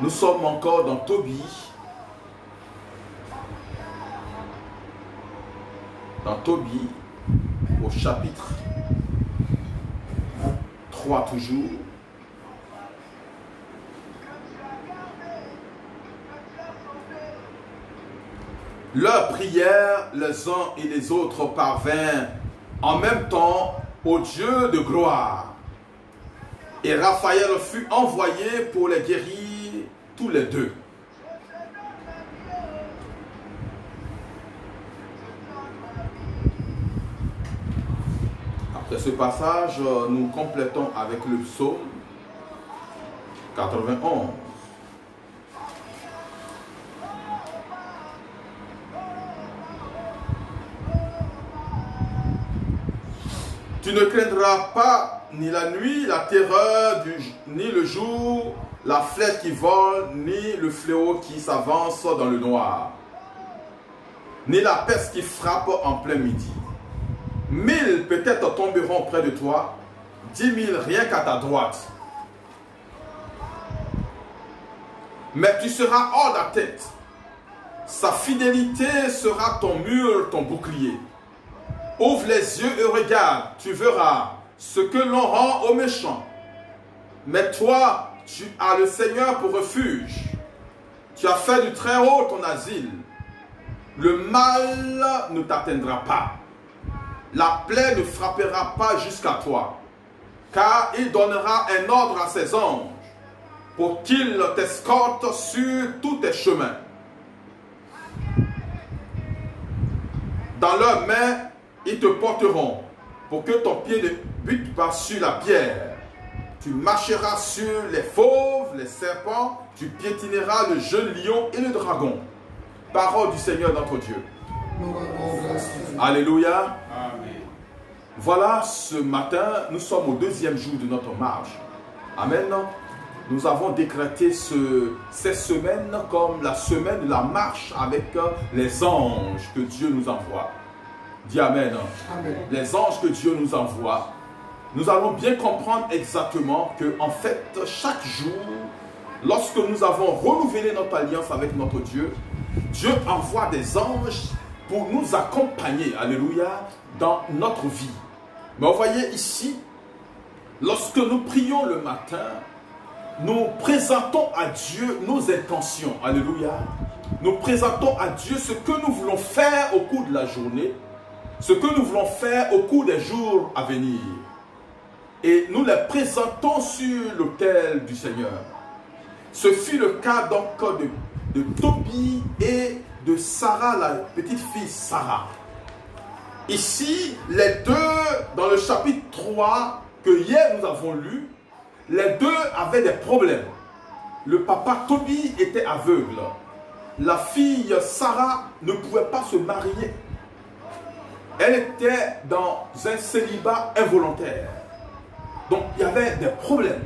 Nous sommes encore dans Tobie. Dans Tobie, au chapitre 3 toujours. Leur prière, les uns et les autres parvinrent en même temps au Dieu de gloire. Et Raphaël fut envoyé pour les guérir tous les deux. Après ce passage, nous complétons avec le psaume 91. Tu ne craindras pas ni la nuit, la terreur, ni le jour, la flèche qui vole, ni le fléau qui s'avance dans le noir, ni la peste qui frappe en plein midi. 1000 peut-être tomberont près de toi, 10 000 rien qu'à ta droite. Mais tu seras hors d'atteinte. Sa fidélité sera ton mur, ton bouclier. Ouvre les yeux et regarde, tu verras ce que l'on rend aux méchants. Mais toi, tu as le Seigneur pour refuge. Tu as fait du Très-Haut ton asile. Le mal ne t'atteindra pas. La plaie ne frappera pas jusqu'à toi. Car il donnera un ordre à ses anges pour qu'ils t'escortent sur tous tes chemins. Dans leurs mains, ils te porteront pour que ton pied ne bute pas sur la pierre. Tu marcheras sur les fauves, les serpents, tu piétineras le jeune lion et le dragon. Parole du Seigneur notre Dieu. Alléluia. Amen. Voilà, ce matin, nous sommes au deuxième jour de notre marche. Amen. Nous avons décrété cette semaine comme la semaine de la marche avec les anges que Dieu nous envoie. Dis Amen. Amen. Les anges que Dieu nous envoie. Nous allons bien comprendre exactement que, en fait, chaque jour, lorsque nous avons renouvelé notre alliance avec notre Dieu, Dieu envoie des anges pour nous accompagner, alléluia, dans notre vie. Mais vous voyez ici, lorsque nous prions le matin, nous présentons à Dieu nos intentions, alléluia. Nous présentons à Dieu ce que nous voulons faire au cours de la journée, ce que nous voulons faire au cours des jours à venir. Et nous les présentons sur l'autel du Seigneur. Ce fut le cas donc de Tobie et de Sarah, la petite fille Sarah. Ici, les deux, dans le chapitre 3 que hier nous avons lu, les deux avaient des problèmes. Le papa Tobie était aveugle. La fille Sarah ne pouvait pas se marier. Elle était dans un célibat involontaire. Donc il y avait des problèmes.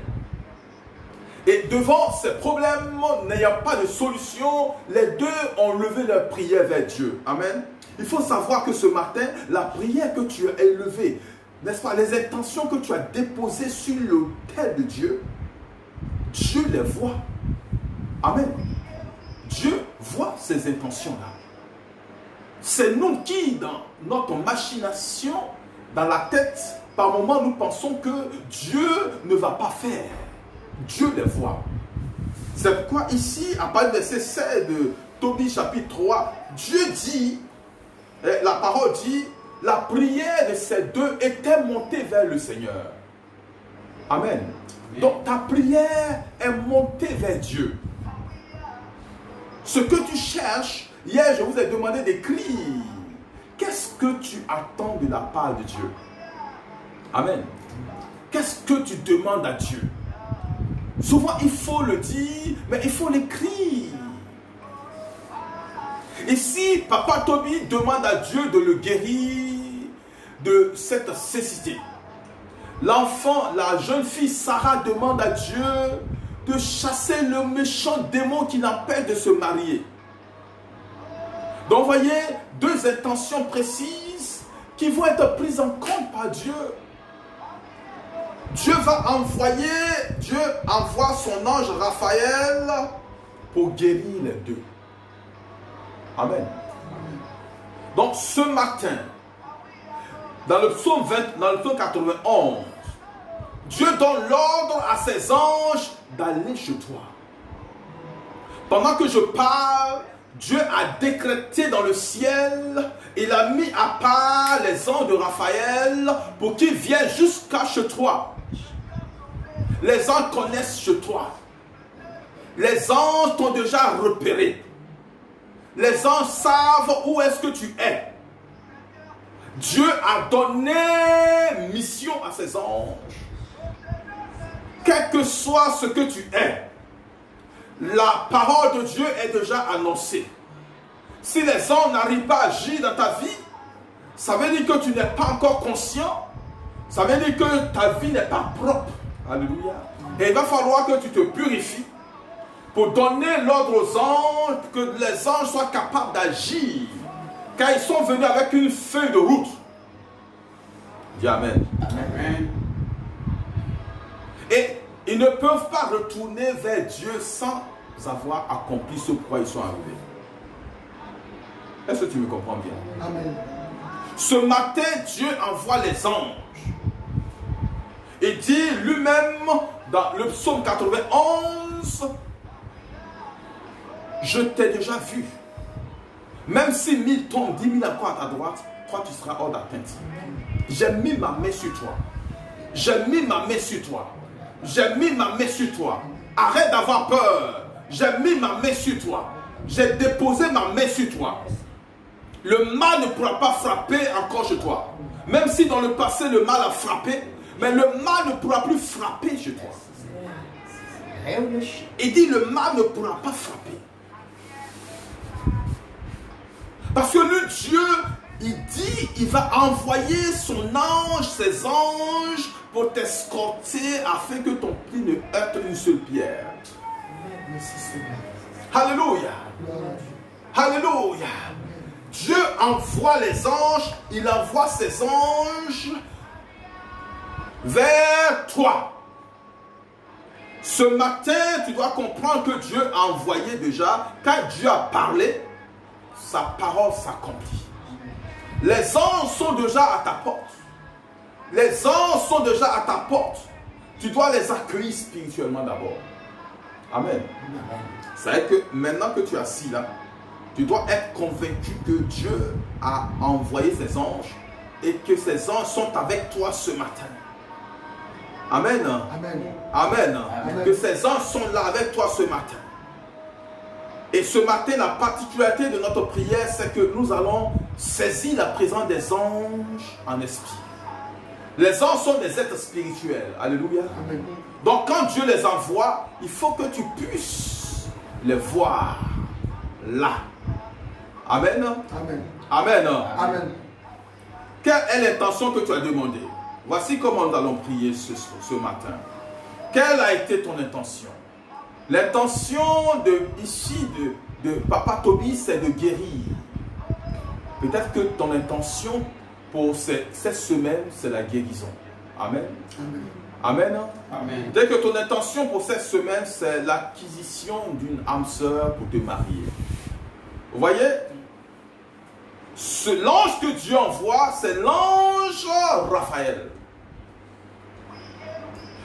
Et devant ces problèmes, n'ayant pas de solution, les deux ont levé leur prière vers Dieu. Amen. Il faut savoir que ce matin, la prière que tu as élevée, n'est-ce pas, les intentions que tu as déposées sur l'autel de Dieu, Dieu les voit. Amen. Dieu voit ces intentions-là. C'est nous qui, dans notre machination, dans la tête, par moments, nous pensons que Dieu ne va pas faire. Dieu les voit. C'est pourquoi ici, à partir du verset 16 de Tobie chapitre 3, Dieu dit, la parole dit, la prière de ces deux était montée vers le Seigneur. Amen. Donc ta prière est montée vers Dieu. Ce que tu cherches, hier je vous ai demandé d'écrire. Qu'est-ce que tu attends de la part de Dieu? Amen. Qu'est-ce que tu demandes à Dieu? Souvent il faut le dire, mais il faut l'écrire. Et si papa Tobie demande à Dieu de le guérir de cette cécité, l'enfant, la jeune fille Sarah demande à Dieu de chasser le méchant démon qui l'empêche de se marier. Donc voyez, deux intentions précises qui vont être prises en compte par Dieu. Dieu envoie son ange Raphaël pour guérir les deux. Amen. Donc ce matin, dans le psaume 91, Dieu donne l'ordre à ses anges d'aller chez toi. Pendant que je parle, Dieu a décrété dans le ciel, il a mis à part les anges de Raphaël pour qu'ils viennent jusqu'à chez toi. Les anges connaissent chez toi. Les anges t'ont déjà repéré. Les anges savent où est-ce que tu es. Dieu a donné mission à ses anges. Quel que soit ce que tu es, la parole de Dieu est déjà annoncée. Si les anges n'arrivent pas à agir dans ta vie, ça veut dire que tu n'es pas encore conscient. Ça veut dire que ta vie n'est pas propre. Alléluia. Et il va falloir que tu te purifies pour donner l'ordre aux anges, que les anges soient capables d'agir. Car ils sont venus avec une feuille de route. Dis Amen. Amen. Et ils ne peuvent pas retourner vers Dieu sans avoir accompli ce pourquoi ils sont arrivés. Est-ce que tu me comprends bien? Amen. Ce matin, Dieu envoie les anges. Il dit lui-même dans le psaume 91, je t'ai déjà vu. Même si 1000 tombent, 10 000 à droite, toi tu seras hors d'atteinte. J'ai mis ma main sur toi. J'ai mis ma main sur toi. J'ai mis ma main sur toi. Arrête d'avoir peur. J'ai mis ma main sur toi. J'ai déposé ma main sur toi. Le mal ne pourra pas frapper encore chez toi. Même si dans le passé le mal a frappé, mais le mal ne pourra plus frapper chez toi. Il dit le mal ne pourra pas frapper. Parce que le Dieu, il dit, il va envoyer son ange, ses anges, pour t'escorter afin que ton pied ne heurte une seule pierre. Alléluia. Alléluia. Dieu envoie les anges, il envoie ses anges vers toi. Ce matin, tu dois comprendre que Dieu a envoyé déjà, quand Dieu a parlé, sa parole s'accomplit. Les anges sont déjà à ta porte. Les anges sont déjà à ta porte. Tu dois les accueillir spirituellement d'abord. Amen. C'est-à-dire que maintenant que tu es assis là, tu dois être convaincu que Dieu a envoyé ses anges et que ses anges sont avec toi ce matin. Amen. Amen. Amen. Amen. Que ces anges sont là avec toi ce matin. Et ce matin, la particularité de notre prière, c'est que nous allons saisir la présence des anges en esprit. Les anges sont des êtres spirituels. Alléluia. Amen. Donc quand Dieu les envoie, il faut que tu puisses les voir là. Amen. Amen. Amen. Amen. Quelle est l'intention que tu as demandée? Voici comment nous allons prier ce matin. Quelle a été ton intention? L'intention de Papa Toby, c'est de guérir. Peut-être que ton intention pour cette semaine, c'est la guérison. Amen. Amen. Amen. Amen. Peut-être que ton intention pour cette semaine, c'est l'acquisition d'une âme sœur pour te marier. Vous voyez, l'ange que Dieu envoie, c'est l'ange Raphaël.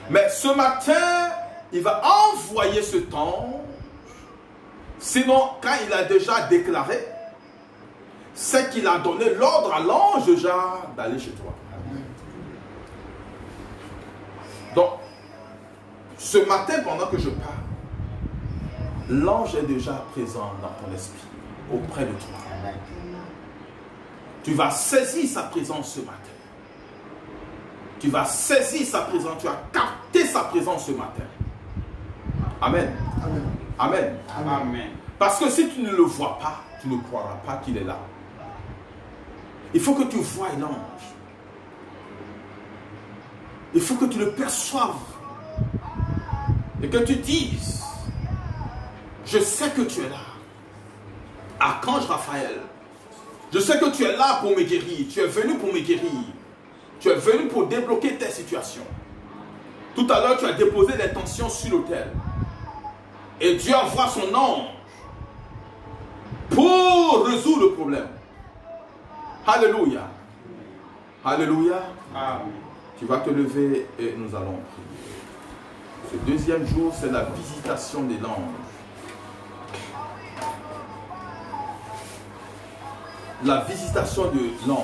Mais ce matin, il va envoyer cet ange. Sinon, quand il a déjà déclaré, c'est qu'il a donné l'ordre à l'ange déjà d'aller chez toi. Donc, ce matin, pendant que je parle, l'ange est déjà présent dans ton esprit, auprès de toi. Tu vas saisir sa présence ce matin. Tu vas saisir sa présence, tu vas capter sa présence ce matin. Amen. Amen. Amen. Amen. Parce que si tu ne le vois pas, tu ne croiras pas qu'il est là. Il faut que tu voies l'ange. Il faut que tu le perçoives. Et que tu dises, je sais que tu es là. Archange Raphaël, je sais que tu es là pour me guérir. Tu es venu pour me guérir. Tu es venu pour débloquer tes situations. Tout à l'heure, tu as déposé l'intention sur l'autel. Et Dieu envoie son ange pour résoudre le problème. Alléluia. Alléluia. Amen. Tu vas te lever et nous allons prier. Ce deuxième jour, c'est la visitation de l'ange. La visitation de l'ange.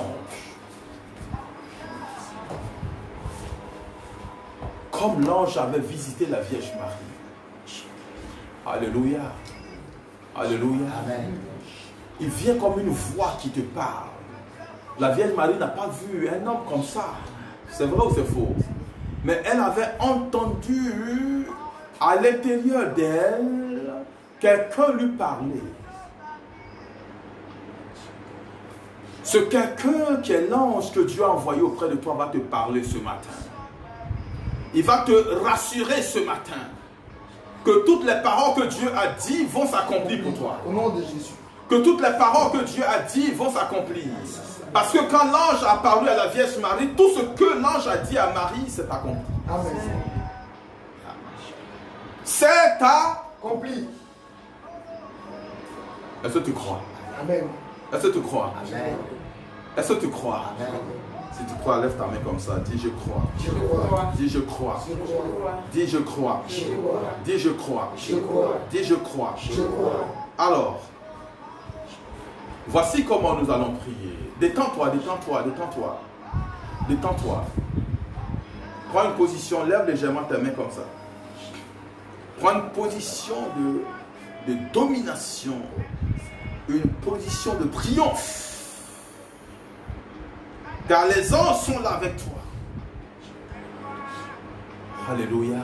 Comme l'ange avait visité la Vierge Marie. Alléluia. Alléluia. Amen. Il vient comme une voix qui te parle. La Vierge Marie n'a pas vu un homme comme ça. C'est vrai ou c'est faux? Mais elle avait entendu à l'intérieur d'elle quelqu'un lui parler. Ce quelqu'un qui est l'ange que Dieu a envoyé auprès de toi va te parler ce matin. Il va te rassurer ce matin que toutes les paroles que Dieu a dit vont s'accomplir pour toi. Au nom de Jésus. Que toutes les paroles que Dieu a dit vont s'accomplir. Parce que quand l'ange a parlé à la Vierge Marie, tout ce que l'ange a dit à Marie s'est accompli. Amen. C'est Accompli. Est-ce que tu crois? Amen. Est-ce que tu crois? Amen. Est-ce que tu crois? Amen. Si tu crois, lève ta main comme ça. Dis je crois. Je crois. Dis je crois. Je crois. Dis je crois. Je crois. Dis je crois. Je crois. Dis je crois. Je crois. Alors, voici comment nous allons prier. Détends-toi, détends-toi, détends-toi. Détends-toi. Prends une position, lève légèrement ta main comme ça. Prends une position de domination. Une position de triomphe. Car les anges sont là avec toi. Alléluia.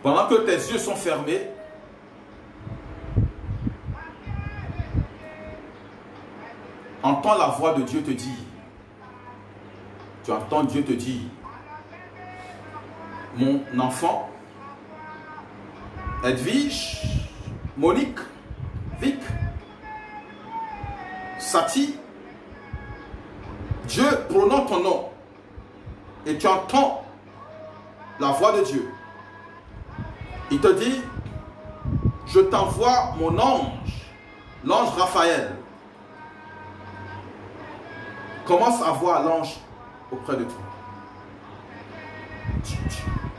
Pendant que tes yeux sont fermés, entends la voix de Dieu te dire. Tu entends Dieu te dire, mon enfant, Edwige, Monique, Vic, Sati, Dieu prononce ton nom et tu entends la voix de Dieu. Il te dit, je t'envoie mon ange, l'ange Raphaël. Commence à voir l'ange auprès de toi.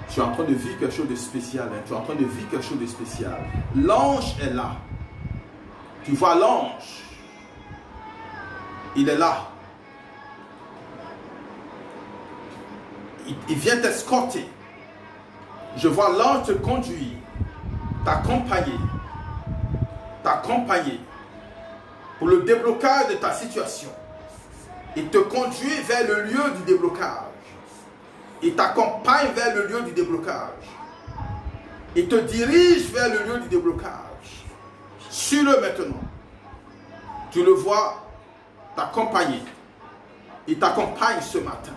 Tu es en train de vivre quelque chose de spécial. Hein? Tu es en train de vivre quelque chose de spécial. L'ange est là. Tu vois l'ange. Il est là. Il vient t'escorter. Je vois l'ange te conduire, t'accompagner pour le déblocage de ta situation. Il te conduit vers le lieu du déblocage. Il t'accompagne vers le lieu du déblocage. Il te dirige vers le lieu du déblocage. Suis-le maintenant. Tu le vois t'accompagner. Il t'accompagne ce matin.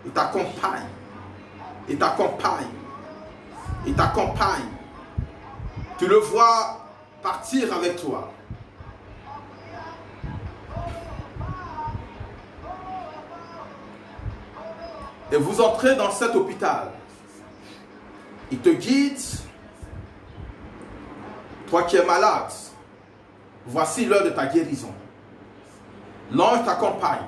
Il t'accompagne. Il t'accompagne. Il t'accompagne. Tu le vois partir avec toi. Et vous entrez dans cet hôpital. Il te guide. Toi qui es malade, voici l'heure de ta guérison. L'ange t'accompagne.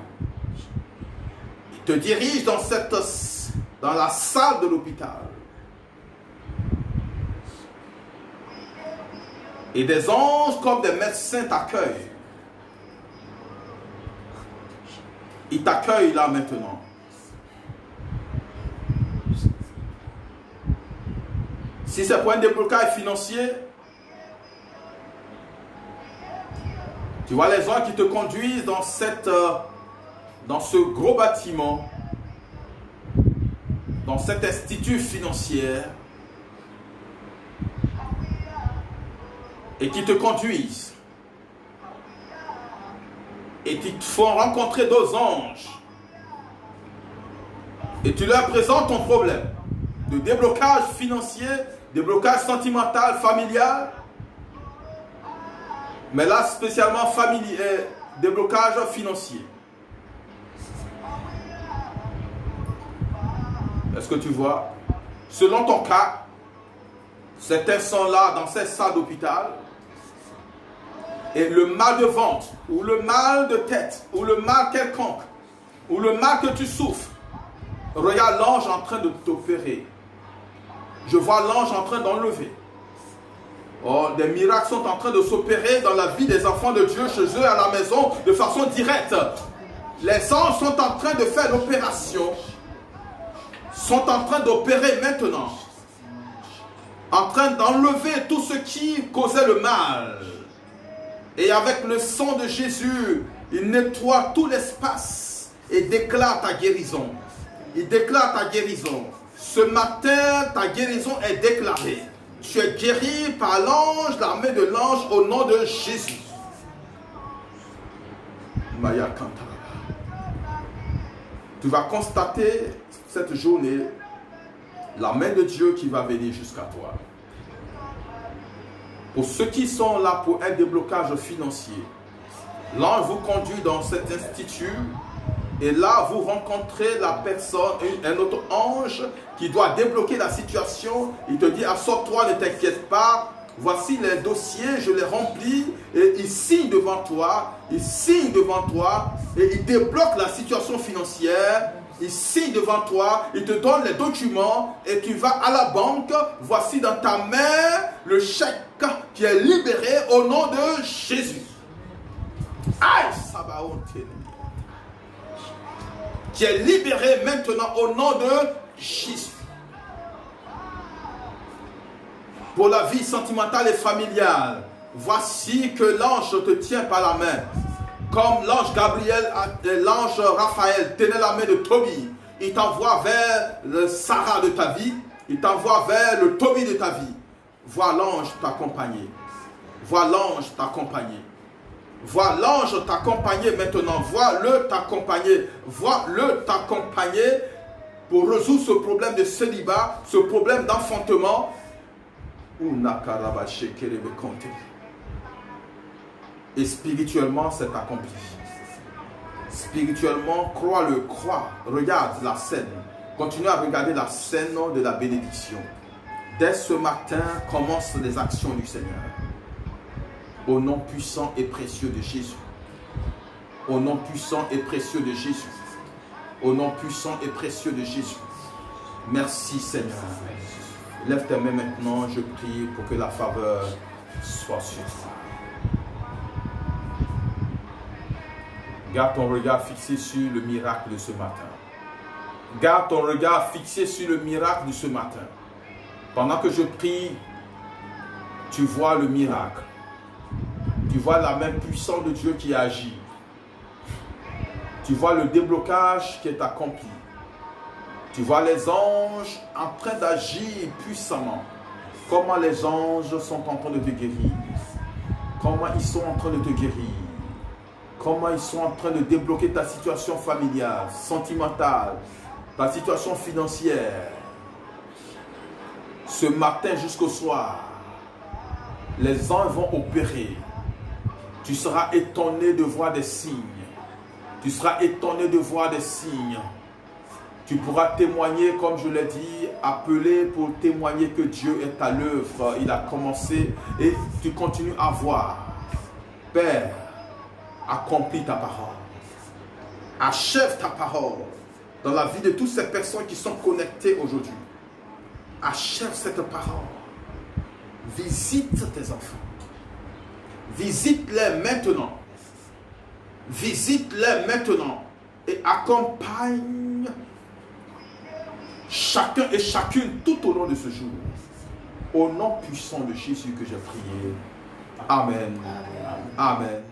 Il te dirige dans la salle de l'hôpital. Et des anges comme des médecins t'accueillent. Ils t'accueillent là maintenant. Si c'est pour un déblocage financier, tu vois les gens qui te conduisent dans ce gros bâtiment, dans cet institut financier, et qui te conduisent, et qui te font rencontrer d'autres anges, et tu leur présentes ton problème de déblocage financier, déblocage sentimental, familial, mais là spécialement déblocage financier. Est-ce que tu vois? Selon ton cas, certains sont là dans ces salles d'hôpital et le mal de ventre, ou le mal de tête, ou le mal quelconque, ou le mal que tu souffres, regarde l'ange en train de t'opérer. Je vois l'ange en train d'enlever. Oh, des miracles sont en train de s'opérer dans la vie des enfants de Dieu chez eux à la maison de façon directe. Les anges sont en train de faire l'opération, sont en train d'opérer maintenant, en train d'enlever tout ce qui causait le mal. Et avec le sang de Jésus, il nettoie tout l'espace et déclare ta guérison. Il déclare ta guérison. Ce matin, ta guérison est déclarée. Tu es guéri par l'ange, l'armée de l'ange, au nom de Jésus. Maya Kantara. Tu vas constater cette journée la main de Dieu qui va venir jusqu'à toi. Pour ceux qui sont là pour un déblocage financier, l'ange vous conduit dans cet institut et là vous rencontrez la personne, un autre ange qui doit débloquer la situation. Il te dit: assure-toi, ne t'inquiète pas, voici les dossiers, je les remplis, et il signe devant toi, et il débloque la situation financière. Il signe devant toi, il te donne les documents et tu vas à la banque. Voici dans ta main le chèque qui est libéré au nom de Jésus. Aïe, Sabaoth, qui est libéré maintenant au nom de Jésus. Pour la vie sentimentale et familiale, voici que l'ange te tient par la main. Comme l'ange Gabriel et l'ange Raphaël tenaient la main de Tobie, il t'envoie vers Sarah de ta vie, il t'envoie vers le Tobie de ta vie. Vois l'ange t'accompagner. Vois l'ange t'accompagner. Vois l'ange t'accompagner maintenant. Vois-le t'accompagner. Vois-le t'accompagner pour résoudre ce problème de célibat, ce problème d'enfantement. Et spirituellement, c'est accompli. Spirituellement, crois-le, crois. Regarde la scène. Continue à regarder la scène de la bénédiction. Dès ce matin, commencent les actions du Seigneur. Au nom puissant et précieux de Jésus. Au nom puissant et précieux de Jésus. Au nom puissant et précieux de Jésus. Merci Seigneur. Lève tes mains maintenant, je prie pour que la faveur soit sur toi. Garde ton regard fixé sur le miracle de ce matin. Garde ton regard fixé sur le miracle de ce matin. Pendant que je prie, tu vois le miracle. Tu vois la main puissante de Dieu qui agit. Tu vois le déblocage qui est accompli. Tu vois les anges en train d'agir puissamment. Comment les anges sont en train de te guérir. Comment ils sont en train de te guérir. Comment ils sont en train de débloquer ta situation familiale, sentimentale, ta situation financière. Ce matin jusqu'au soir, les anges vont opérer. Tu seras étonné de voir des signes. Tu seras étonné de voir des signes. Tu pourras témoigner, comme je l'ai dit, appeler pour témoigner que Dieu est à l'œuvre. Il a commencé et tu continues à voir. Père, accomplis ta parole. Achève ta parole dans la vie de toutes ces personnes qui sont connectées aujourd'hui. Achève cette parole. Visite tes enfants. Visite-les maintenant. Visite-les maintenant. Et accompagne chacun et chacune tout au long de ce jour. Au nom puissant de Jésus que j'ai prié. Amen. Amen.